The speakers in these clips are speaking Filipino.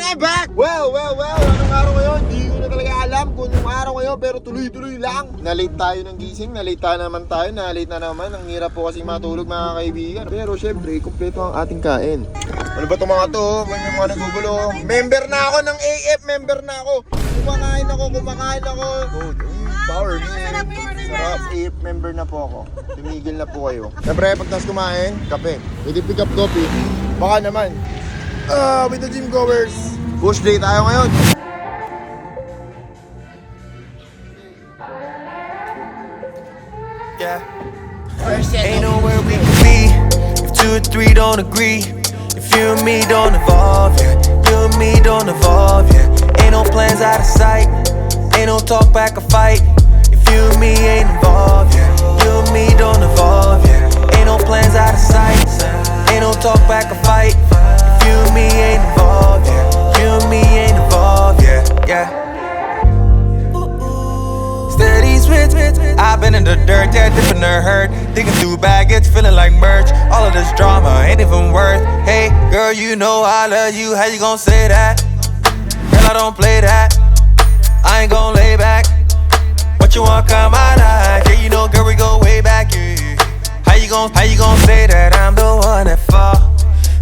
I'm back! Well, anong araw ngayon? Hindi ko na talaga alam kung anong araw ngayon, pero tuloy-tuloy lang. Na-late tayo ng gising, na-late na naman. Ang hirap po kasi matulog mga kaibigan. Pero syempre, kumpleto ang ating kain. Ano ba itong mga to? May mga nagugulo. Member na ako ng AF, member na ako. Kumakain ako. Power me. Sarap, AF member na po ako. Tumigil na po kayo. Siyempre, pagtas kumain, kape. Pwede pick up coffee. Baka naman. With the gym goers. Push day tayo ngayon. Yeah. Ain't nowhere we can be if 2 or 3 don't agree. If you and me don't evolve, yeah. You and me don't evolve, yeah. Ain't no plans out of sight. Ain't no talk back or fight. If you and me ain't involved, yeah. You and me don't evolve, yeah. Ain't no plans out of sight. Ain't no talk back or fight. If you and me ain't involved, yeah. You and me ain't involved, yeah. Yeah. Steady switch, I've been in the dirt, yeah, dipping the hurt. Digging through baggage, feeling like merch. All of this drama ain't even worth. Hey, girl, you know I love you. How you gon' say that? Girl, I don't play that. I ain't gon' lay back. What you want, come my life? Yeah, you know, girl, we go way back, yeah. How you gon' say that I'm the one that fall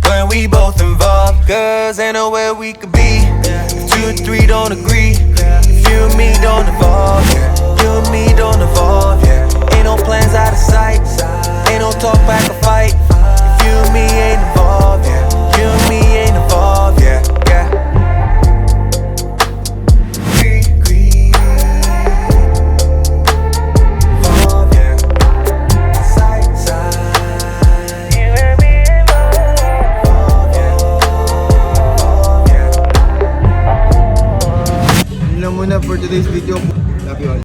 when we both involved? Cause ain't nowhere we could be if 2 or 3 don't agree. If you and me don't evolve, yeah. You and me don't evolve, yeah. Ain't no plans out of sight. Ain't no talk back or fight. If you and me ain't involved, yeah. You and me ain't involved, yeah, yeah. Involved, yeah. Side, side. You and me involved, yeah. Involved, yeah. Yun lang muna for today's video. Love you all.